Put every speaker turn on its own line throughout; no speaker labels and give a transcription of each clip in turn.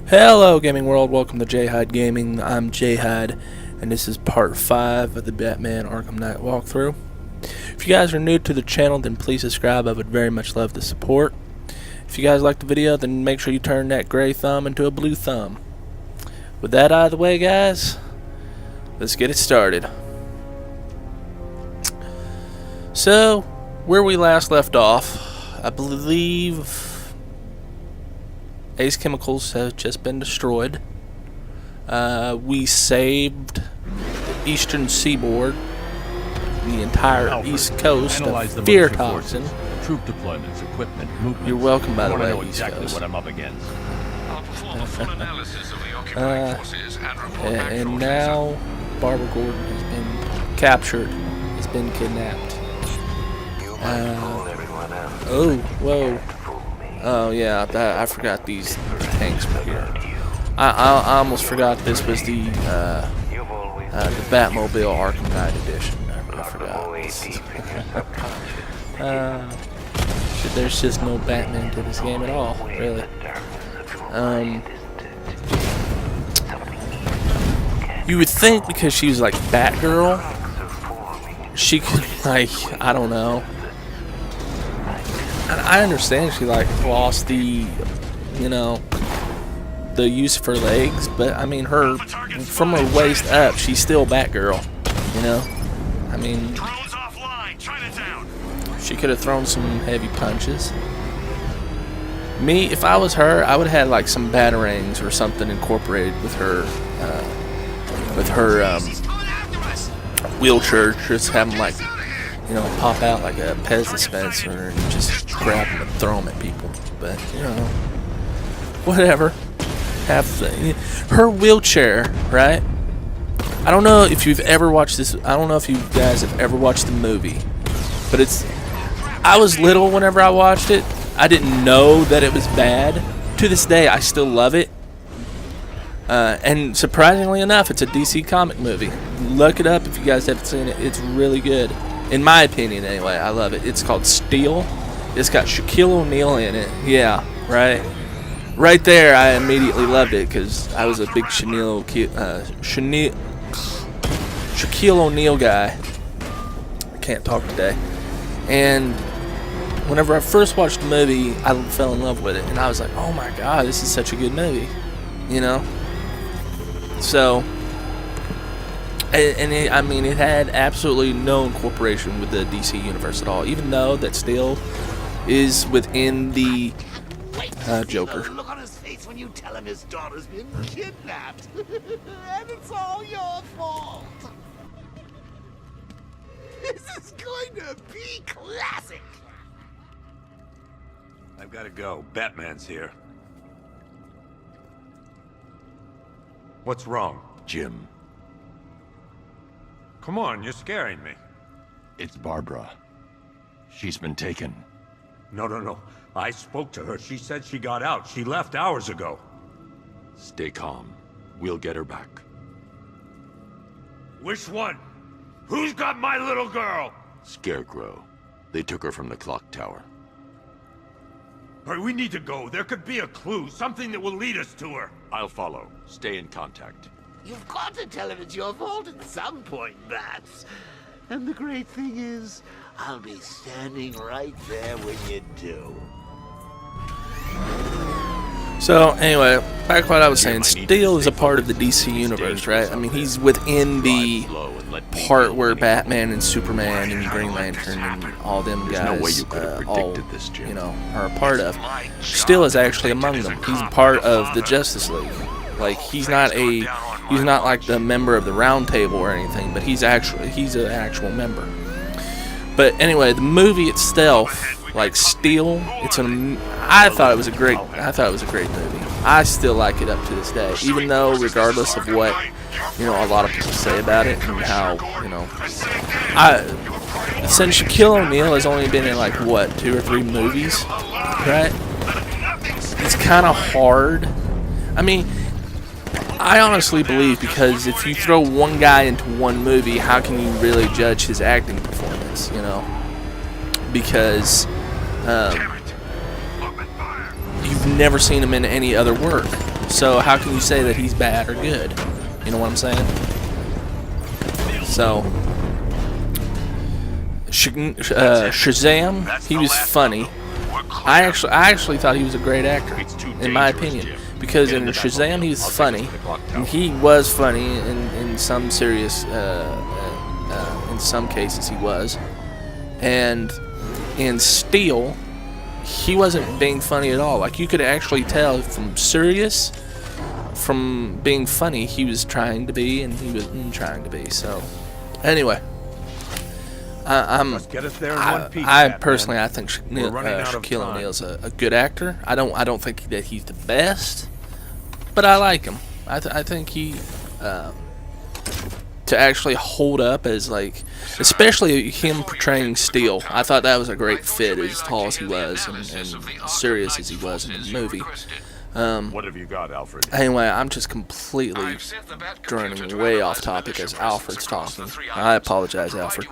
Hello gaming world, welcome to Jihad Gaming. I'm Jihad and this is part 5 of the Batman Arkham Knight walkthrough. If you guys are new to the channel, then please subscribe. I would very much love the support. If you guys like the video, then make sure you turn that gray thumb into a blue thumb. With that out of the way, guys, let's get it started. So, where we last left off, I believe Ace Chemicals has just been destroyed. We saved the eastern seaboard, the entire east coast of fear toxin.
Troop deployments, equipment, movement.
You're welcome, by the way.
I know exactly what I'm up against.
I'll perform a full analysis of the occupying forces and report back
And
shortly.
now Barbara Gordon has been captured, has been kidnapped. Oh, whoa. Oh yeah, I forgot these tanks were here. I almost forgot this was the Batmobile Arkham Knight edition. I forgot. There's just no Batman to this game at all, really. You would think because she was like Batgirl, she could, like, I don't know. I understand she like lost the, the use of her legs, but I mean her, from her waist up, she's still Batgirl, I mean, she could have thrown some heavy punches. Me, if I was her, I would have had like some batarangs or something incorporated with her wheelchair, just have them like, pop out like a Pez dispenser and just grab them and throw them at people. But, whatever. Her wheelchair, right? I don't know if you've ever watched this. I don't know if you guys have ever watched the movie. But I was little whenever I watched it. I didn't know that it was bad. To this day, I still love it. And surprisingly enough, it's a DC comic movie. Look it up if you guys haven't seen it. It's really good. In my opinion, anyway. I love it. It's called Steel. It's got Shaquille O'Neal in it. Yeah, right? Right there, I immediately loved it because I was a big Shaquille O'Neal guy. I can't talk today. And whenever I first watched the movie, I fell in love with it. And I was like, oh my god, this is such a good movie. So, and it had absolutely no incorporation with the DC universe at all, even though that still is within the Joker.
Look on his face when you tell him his daughter's been kidnapped, and it's all your fault. This is going to be classic.
I've got to go. Batman's here. What's wrong?
Jim,
Come on, you're scaring me.
it's Barbara. She's been taken.
No. I spoke to her. She said she got out. She left hours ago.
Stay calm. We'll get her back.
Which one? Who's got my little girl?
Scarecrow. They took her from the clock tower.
All right, we need to go. There could be a clue, something that will lead us to her.
I'll follow. Stay in contact.
You've got to tell him it's your fault at some point, Bats. And the great thing is, I'll be standing right there when you do.
So, anyway, back to what I was saying. Steel is a part of the DC universe, right? I mean, he's within the part where Batman and Superman and Green Lantern and all them
There's no way
guys
you could have
all,
predicted this, Jim.
are a part of. Steel is actually among them. He's part of the Justice League. Like, he's not like the member of the Round Table or anything, but he's an actual member. But anyway, the movie itself, like Steel, I thought it was a great movie. I still like it up to this day, even though regardless of what a lot of people say about it and how since Shaquille O'Neal has only been in like what 2 or 3 movies, right? It's kind of hard. I mean, I honestly believe because if you throw one guy into one movie, how can you really judge his acting performance? Because you you've never seen him in any other work. So how can you say that he's bad or good? You know what I'm saying? So, Shazam, he was funny. I actually thought he was a great actor, in my opinion, because in Shazam he was funny, and he was funny in some serious, in some cases he was, and in Steel, he wasn't being funny at all. Like, you could actually tell from being funny, he was trying to be, and he wasn't trying to be. So, anyway. I personally, I think Shaquille O'Neal's a good actor. I don't think that he's the best, but I like him. I think he to actually hold up as, like, especially him portraying Steel. I thought that was a great fit, as tall as he was and serious as he was in the movie.
What have you got, Alfred?
Anyway, I'm just completely turning way off topic as Alfred's talking. I apologize, Alfred.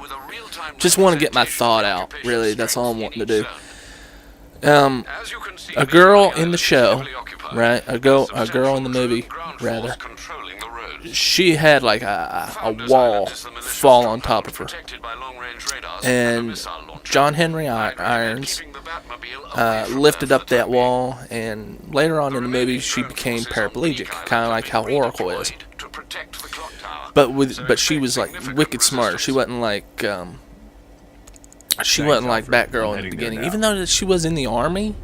Just want to get my thought out, really. That's all I'm wanting to do. A girl in the show, right? A girl in the movie, rather. She had like a wall fall on top of her. And John Henry Irons lifted up that wall, and later on in the movie she became paraplegic, kind of like how Oracle is. But she was like wicked smart. She wasn't like Batgirl in the beginning, even though she was in the army.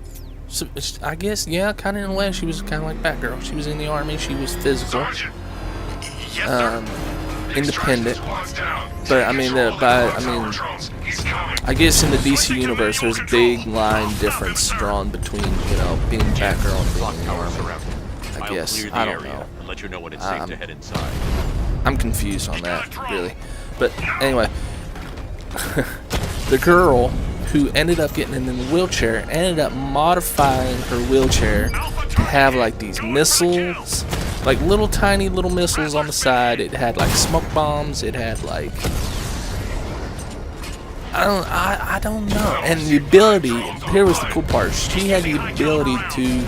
So I guess, yeah, kind of in a way she was kind of like Batgirl. She was in the army. She was physical, independent. But I mean, I guess in the DC universe, there's a big line difference drawn between, you know, being Batgirl and being in the army. I guess, I don't know. I'm confused on that, really. But anyway, the girl who ended up getting in the wheelchair ended up modifying her wheelchair to have like these missiles, like little tiny little missiles on the side. It had like smoke bombs. It had like, I don't know. And the ability, here was the cool part, she had the ability to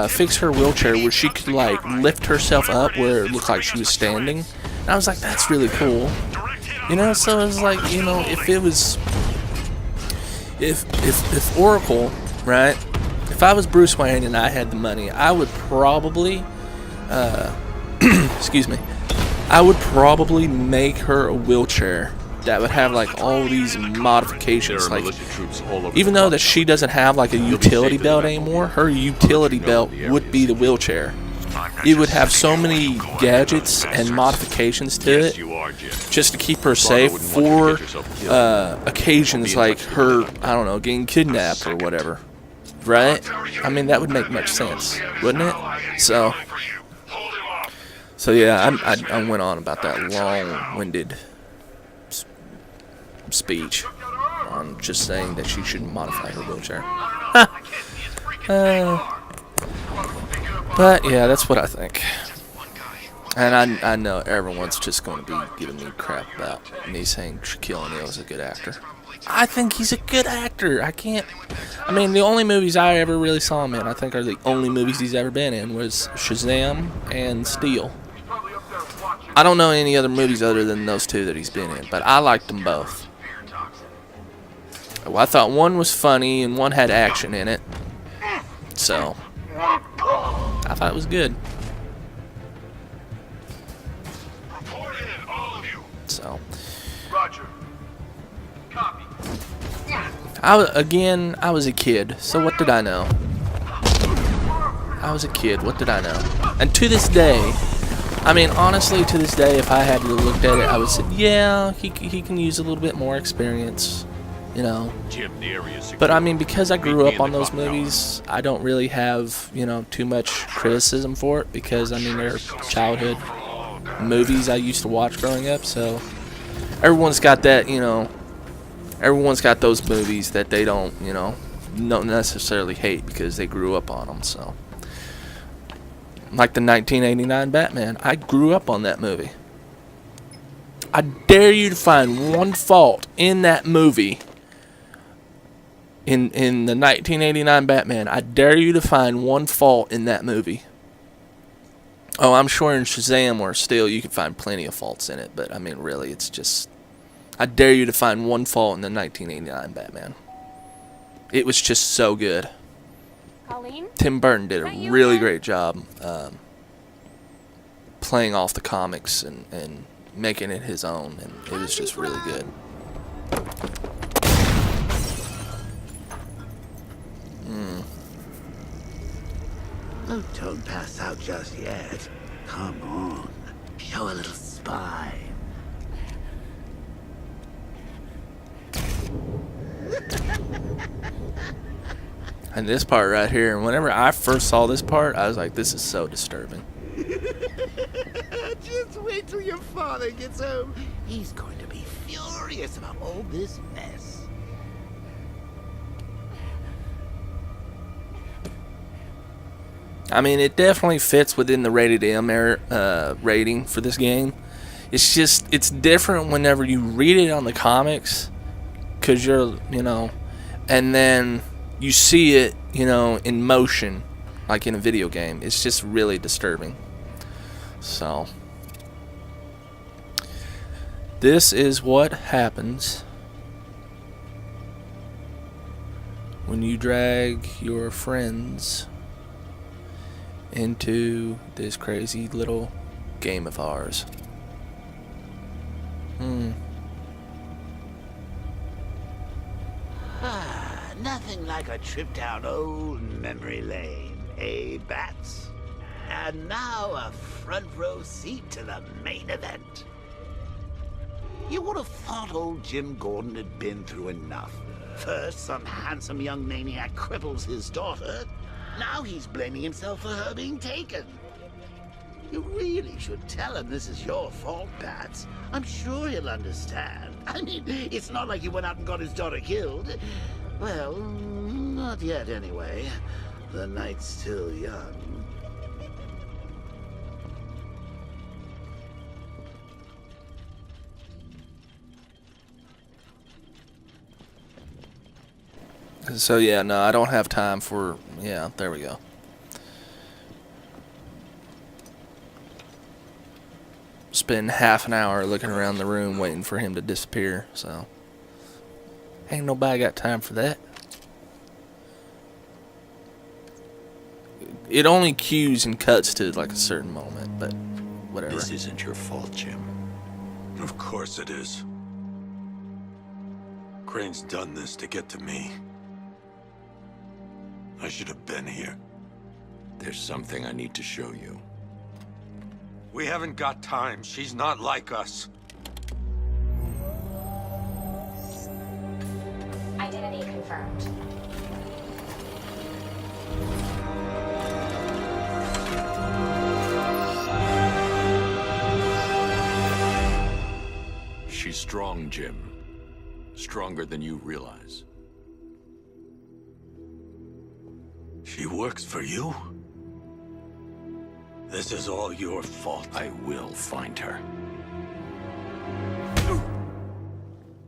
fix her wheelchair where she could like lift herself up where it looked like she was standing. And I was like, that's really cool. You know, so it was like, you know, if it was, if Oracle, right, if I was Bruce Wayne and I had the money, I would probably, excuse me, I would probably make her a wheelchair that would have like all these modifications. Like, even though that she doesn't have like a utility belt anymore, her utility belt would be the wheelchair. It would have so many gadgets and modifications to it just to keep her safe for occasions like her, I don't know, getting kidnapped or whatever. Right? I mean, that would make much sense, wouldn't it? So yeah, I went on about that long-winded speech on just saying that she shouldn't modify her wheelchair. But yeah, that's what I think. And I know everyone's just going to be giving me crap about me saying Shaquille O'Neal is a good actor. I think he's a good actor. I mean, the only movies I ever really saw him in, I think, are the only movies he's ever been in, was Shazam and Steel. I don't know any other movies other than those two that he's been in, but I liked them both. Well, I thought one was funny and one had action in it. So I thought it was good. So I was a kid, so what did I know? I was a kid, what did I know? And to this day, I mean, honestly, to this day, if I had to look at it, I would say, yeah, he can use a little bit more experience, you know. But I mean, because I grew up on those movies, I don't really have, you know, too much criticism for it, because I mean, they're childhood movies I used to watch growing up. So everyone's got that, you know, everyone's got those movies that they don't, you know, don't necessarily hate because they grew up on them. So like the 1989 Batman, I grew up on that movie. I dare you to find one fault in that movie in the 1989 Batman, I dare you to find one fault in that movie. Oh, I'm sure in Shazam or Steel you can find plenty of faults in it, but I mean, really, it's just, I dare you to find one fault in the 1989 Batman. It was just so good.
Colleen?
Tim Burton did a really great job playing off the comics and making it his own, and it was just really good.
Oh, don't pass out just yet. Come on. Show a little spine.
And this part right here, whenever I first saw this part, I was like, this is so disturbing.
Just wait till your father gets home. He's going to be furious about all this mess.
I mean, it definitely fits within the rated M rating for this game. It's just, it's different whenever you read it on the comics, because you're, you know, and then you see it, you know, in motion, like in a video game. It's just really disturbing. So, this is what happens when you drag your friends into this crazy little game of ours.
Nothing like a trip down old memory lane, eh, Bats? And now a front row seat to the main event. You would have thought old Jim Gordon had been through enough. First, some handsome young maniac cripples his daughter. Now he's blaming himself for her being taken. You really should tell him this is your fault, Bats. I'm sure he'll understand. I mean, it's not like you went out and got his daughter killed. Well, not yet anyway. The night's still young.
So yeah, no, I don't have time for, yeah, there we go. Spend half an hour looking around the room waiting for him to disappear, so ain't nobody got time for that. It only cues and cuts to like a certain moment, but whatever.
This isn't your fault, Jim.
Of course it is. Crane's done this to get to me. I should have been here.
There's something I need to show you.
We haven't got time. She's not like us.
Identity confirmed.
She's strong, Jim. Stronger than you realize.
She works for you? This is all your fault.
I will find her.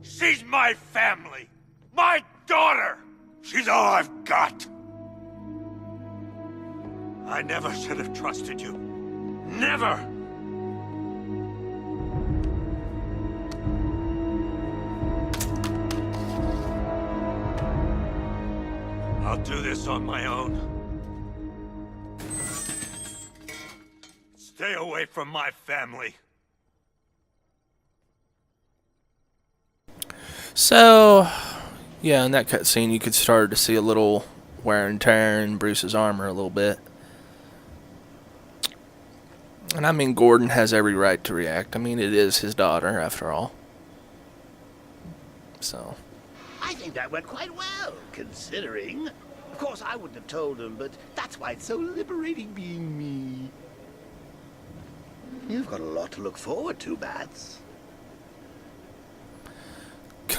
She's my family! My daughter! She's all I've got! I never should have trusted you. Never! I'll do this on my own. Stay away from my family.
So, yeah, in that cutscene you could start to see a little wear and tear in Bruce's armor a little bit. And I mean, Gordon has every right to react. I mean, it is his daughter, after all. So,
I think that went quite well, considering. Of course, I wouldn't have told him, but that's why it's so liberating being me. You've got a lot to look forward to, Bats.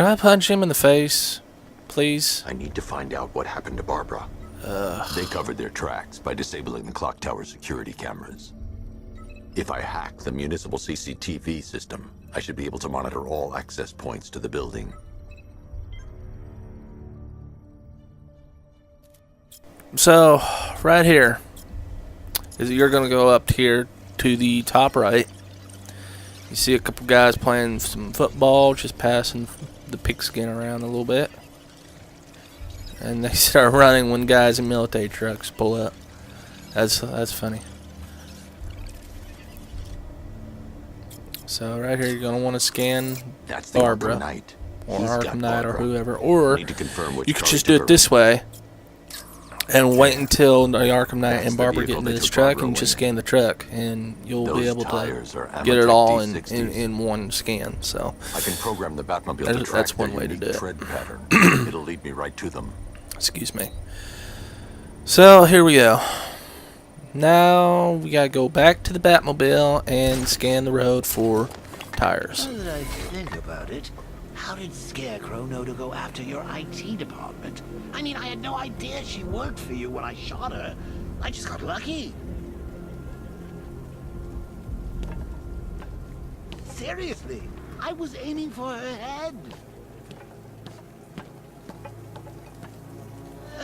can I punch him in the face, please?
I need to find out what happened to Barbara. They covered their tracks by disabling the clock tower security cameras. If I hack the municipal CCTV system, I should be able to monitor all access points to the building.
So, right here is you're going to go up here to the top right. You see a couple guys playing some football, just passing the pigskin around a little bit. And they start running when guys in military trucks pull up. That's funny. So right here, you're going to want to scan
That's the
Barbara
Arkham Knight.
or
He's got
Arkham Knight or
Barbara.
whoever. Or
Need to confirm which
you could
car
just
he
do
took
it this
her
way and wait until the Arkham Knight
That's
and
the
Barbara get
vehicle
into
that
this
took
truck
Barbara
and just
away.
scan the truck, and you'll be
Those
able to
tires are
get it
Amatec
all
D60s.
in one scan. So
I can program the Batmobile to
That's-
track
that's one
their
way to
unique
do it.
tread pattern. It'll lead me right to them.
excuse me. So here we go. Now we gotta go back to the Batmobile and scan the road for tires.
Now that I think about it, how did Scarecrow know to go after your IT department? I mean, I had no idea she worked for you when I shot her. I just got lucky. Seriously, I was aiming for her head.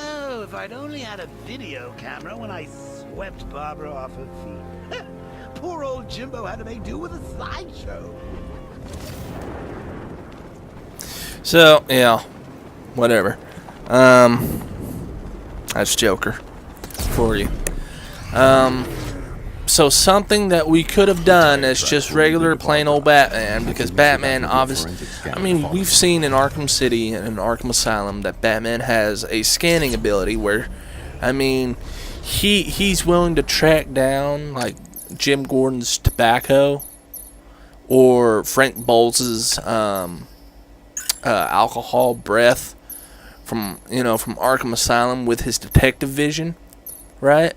Oh, if I'd only had a video camera when I swept Barbara off her feet. Poor old Jimbo had to make do with a slideshow.
So yeah, whatever. That's Joker for you. So something that we could have done as just regular plain old Batman, because Batman obviously, I mean, we've seen in Arkham City and in Arkham Asylum that Batman has a scanning ability where, I mean, he's willing to track down like Jim Gordon's tobacco or Frank Boles's alcohol breath from Arkham Asylum with his detective vision, right?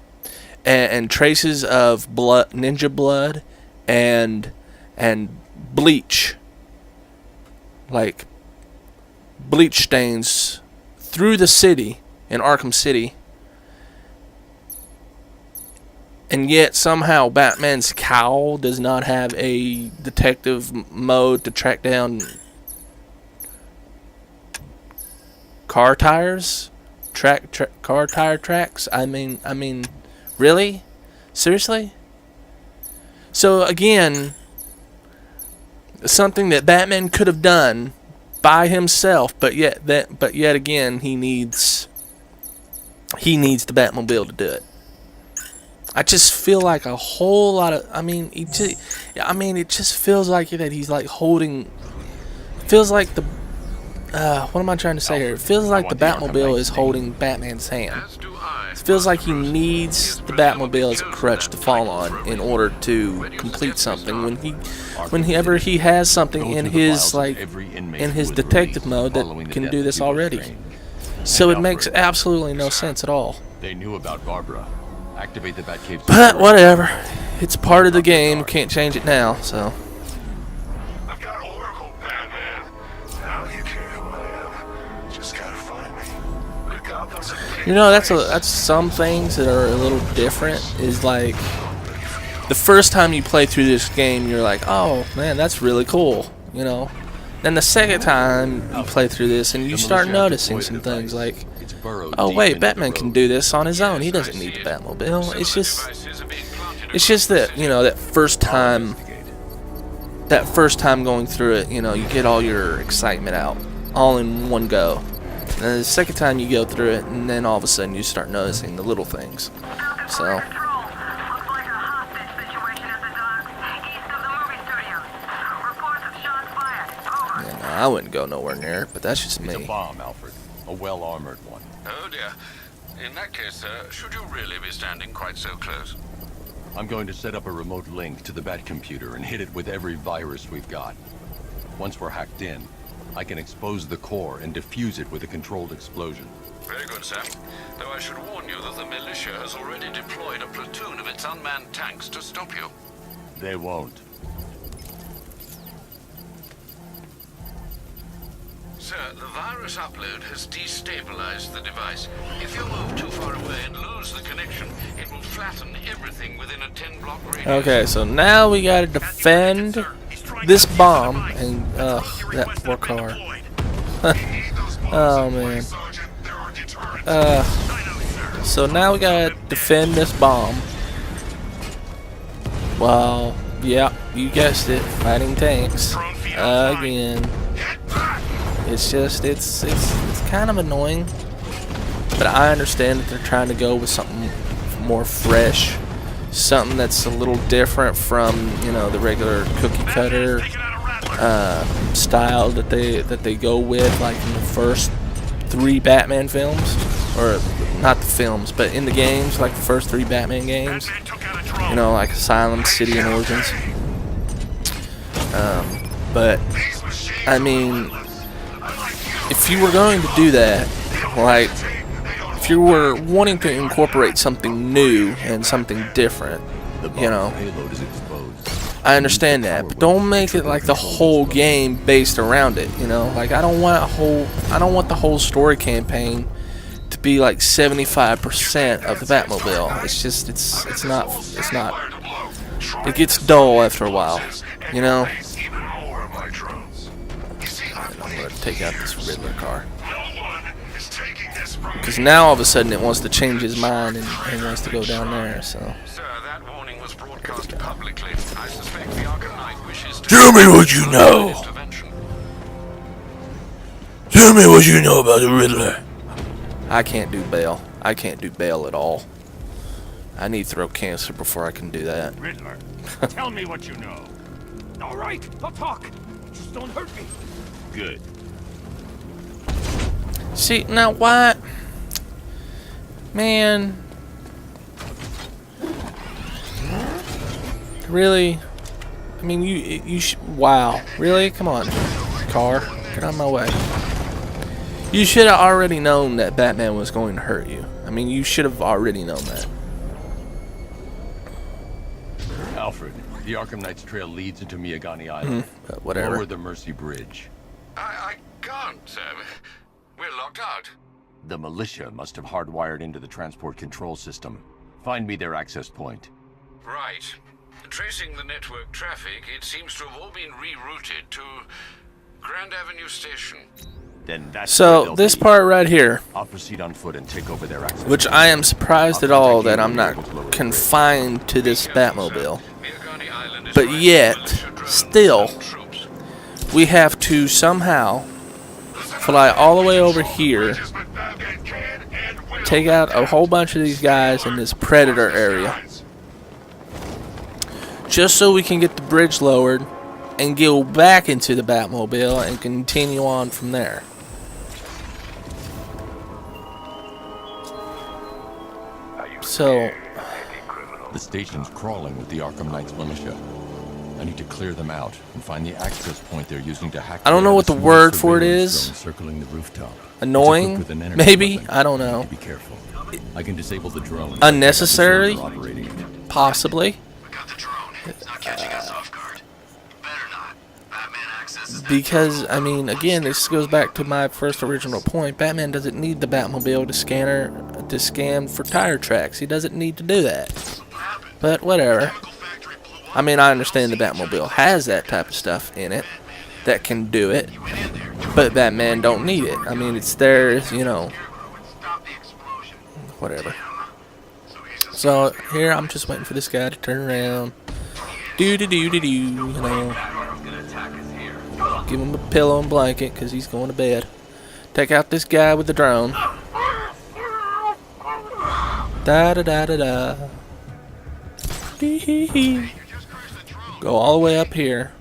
And traces of blood, ninja blood, and bleach, like bleach stains through the city in Arkham City, and yet somehow Batman's cowl does not have a detective mode to track down car tires, car tire tracks. I mean. Really? Seriously? So again, something that Batman could have done by himself, but yet again he needs the Batmobile to do it. I just feel like a whole lot of it just feels like that he's like holding, feels like the what am I trying to say here? It feels like the Batmobile is holding Batman's hand.
As do I.
It feels like he needs the Batmobile as a crutch to fall on in order to complete something. Whenever he has something in his detective mode that can do this already. So it makes absolutely no sense at all.
They knew about Barbara. Activate the Batcave.
But whatever, it's part of the game. Can't change it now. So.
I've got Oracle, Batman. Now you care who I am. Just gotta find me. But Gotham's a
You know, that's some things that are a little different. Is like the first time you play through this game, you're like, oh man, that's really cool. You know. Then the second time you play through this, and you start noticing some things like, oh wait, Batman can do this on his own. He doesn't need the Batmobile. It's just that, you know, that first time going through it, you know, you get all your excitement out all in one go. And the second time you go through it, and then all of a sudden you start noticing the little things. So. Yeah, no, I wouldn't go nowhere near it, but that's just
It's a
me.
bomb, Alfred. A well-armored one.
Oh dear. In that case, sir, should you really be standing quite so close?
I'm going to set up a remote link to the Bat computer and hit it with every virus we've got. Once we're hacked in, I can expose the core and defuse it with a controlled explosion.
Very good, sir. Though I should warn you that the militia has already deployed a platoon of its unmanned tanks to stop you.
They won't.
Sir, the virus upload has destabilized the device. If you move too far away and lose the connection, it will flatten everything within a 10-block radius.
Okay, so now we gotta defend this bomb and that poor car. Oh man. So now we gotta defend this bomb. Well, yeah, you guessed it. Fighting tanks again. It's just it's kind of annoying, but I understand that they're trying to go with something more fresh, something that's a little different from, you know, the regular cookie cutter style that they go with, like in the first 3 Batman films, or not the films, but in the games, like the first 3 Batman games. You know, like Asylum, City, and Origins. But I mean, if you were going to do that, like, if you were wanting to incorporate something new and something different, you know, I understand that, but don't make it like the whole game based around it. You know, like I don't want the whole story campaign to be like 75% of the Batmobile. It's just it's not. It gets dull after a while, you know. I'm gonna take out this Riddler car, because now all of a sudden it wants to change his mind and wants to go down there. So.
Sir, that warning was broadcast publicly. I suspect the Arkham Knight wishes to...
Tell me what you know. Tell me what you know about the Riddler. I can't do bail. I can't do bail at all. I need throat cancer before I can do that.
Riddler, tell me what you know. All right, I'll talk. Just don't hurt me. Good.
See, now what? Man. Really? I mean, you wow. Really? Come on, car. Get out of my way. You should have already known that Batman was going to hurt you. I mean, you should have already known that.
Alfred, the Arkham Knight's trail leads into Miagani Island.
But whatever.
Lower the Mercy Bridge.
I can't, sir. We're locked out.
The militia must have hardwired into the transport control system. Find me their access point.
Right. Tracing the network traffic, it seems to have all been rerouted to Grand Avenue Station.
Then that's
So this part right here,
I'll proceed on foot and take over their access.
which I am surprised at all that I'm not confined to this Batmobile. But yet, still, we have to somehow fly all the way over here, take out a whole bunch of these guys in this Predator area, just so we can get the bridge lowered and go back into the Batmobile and continue on from there. So,
The station's crawling with the Arkham Knight's militia. I need to clear them out and find the access point they're using to hack.
I don't know what the word for it is.
Circling the rooftop.
Annoying?
It's equipped with an energy
Maybe?
weapon.
I don't know.
Be careful. I can disable the drone.
Unnecessary?
Operating it.
Possibly.
We got the drone. It's not catching us off guard. Better not. Batman accesses that
Because, I mean, again, this goes back to my first original point. Batman doesn't need the Batmobile to scan for tire tracks. He doesn't need to do that. But whatever. I mean, I understand the Batmobile has that type of stuff in it that can do it, but Batman don't need it. I mean, it's theirs, you know. Whatever. So here, I'm just waiting for this guy to turn around. You know. Give him a pillow and blanket because he's going to bed. Take out this guy with the drone. Da da da da da. Hee hee hee. Go all the way up here.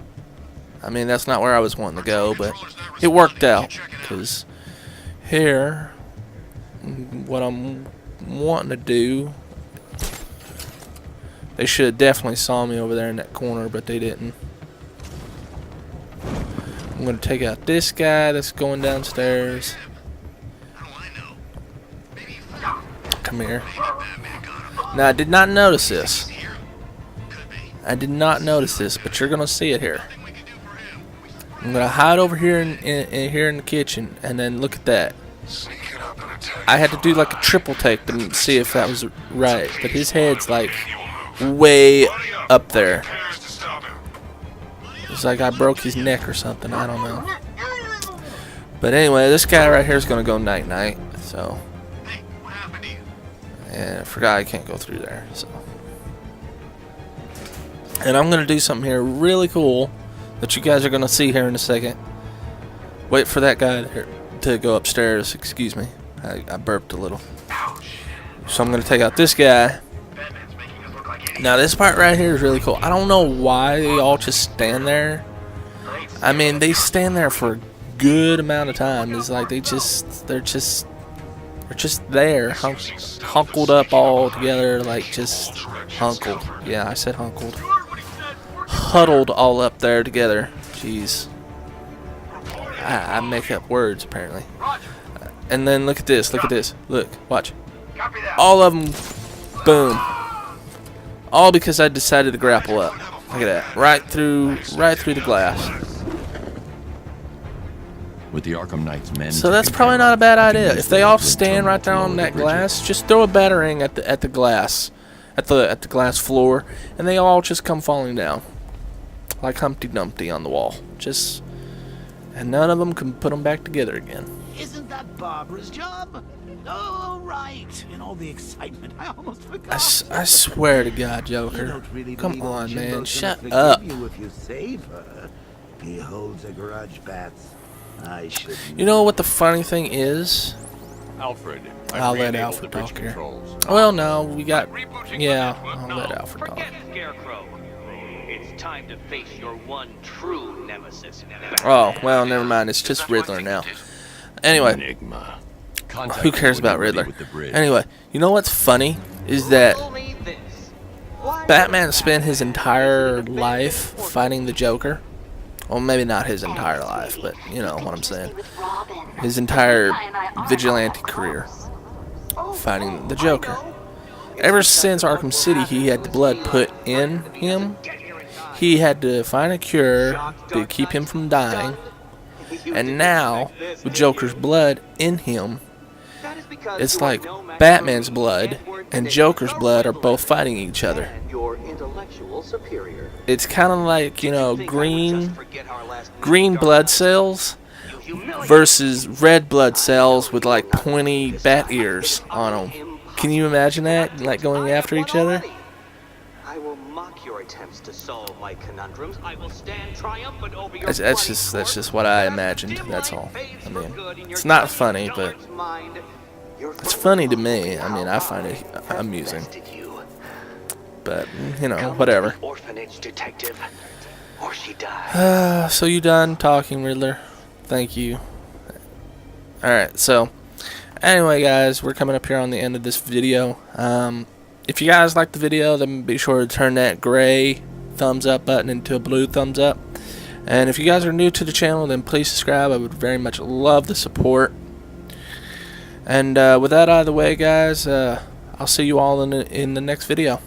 I mean, that's not where I was wanting to go, but it worked out. Because here, what I'm wanting to do, they should have definitely saw me over there in that corner, but they didn't. I'm going to take out this guy that's going downstairs. Come here. Now, I did not notice this. I did not notice this, but you're going to see it here. I'm going to hide over here in the kitchen, and then look at that. I had to do like a triple take to see if that was right, but his head's like way up there. It's like I broke his neck or something, I don't know. But anyway, this guy right here is going to go night-night, so. And I forgot I can't go through there. So, and I'm gonna do something here really cool that you guys are gonna see here in a second. Wait for that guy to go upstairs. Excuse me, I burped a little. So I'm gonna take out this guy. Now this part right here is really cool. I don't know why they all just stand there. I mean, they stand there for a good amount of time. It's like they're just there, hunkled up all together, like just hunkled. Yeah, I said hunkled. Huddled all up there together. Jeez. I make up words apparently. And then look at this. Look at this. Look. Watch. All of them. Boom. All because I decided to grapple up. Look at that. Right through the glass.
With the Arkham Knight's men.
So that's probably not a bad idea. If they all stand right there on that glass, just throw a batarang at the glass, at the glass floor, and they all just come falling down, like Humpty Dumpty on the wall. And none of them can put them back together again.
Isn't that Barbara's job? Oh, right. In all the excitement, I almost forgot.
I swear to God,
You
Joker.
don't really
Come
believe
on,
that
man.
Jimbo's
Shut
gonna
up.
forgive you if you save her. He holds a grudge, Bats. I should.
You know what the funny thing is?
Alfred,
I'll let Alfred talk here. Well, no, we got. Yeah, I'll let Alfred talk.
Forget Scarecrow. It's time to face your one true nemesis.
Oh, well, never mind. It's just Riddler now. Anyway,
Enigma.
who cares about Riddler?
With the bridge.
Anyway, you know what's funny is that Batman spent his entire life fighting the Joker. Well, maybe not his entire life, but you know what I'm saying. His entire vigilante career fighting the Joker. Ever since Arkham City, he had the blood put in him. He had to find a cure to keep him from dying. And now, with Joker's blood in him, it's like Batman's blood and Joker's blood are both fighting each other. It's kind of like, you know, green blood cells versus red blood cells with like pointy bat ears on them. Can you imagine that? Like going after each other?
I will mock your attempts to solve my conundrums. I will stand triumphant over your
That's just what I imagined. That's all. I mean, it's not funny, but it's funny to me. I mean, I find it amusing. But you know, whatever. So you done talking, Riddler? Thank you. Alright, so anyway guys, we're coming up here on the end of this video. If you guys liked the video, then be sure to turn that gray thumbs up button into a blue thumbs up. And if you guys are new to the channel, then please subscribe. I would very much love the support. And with that out of the way, guys, I'll see you all in the next video.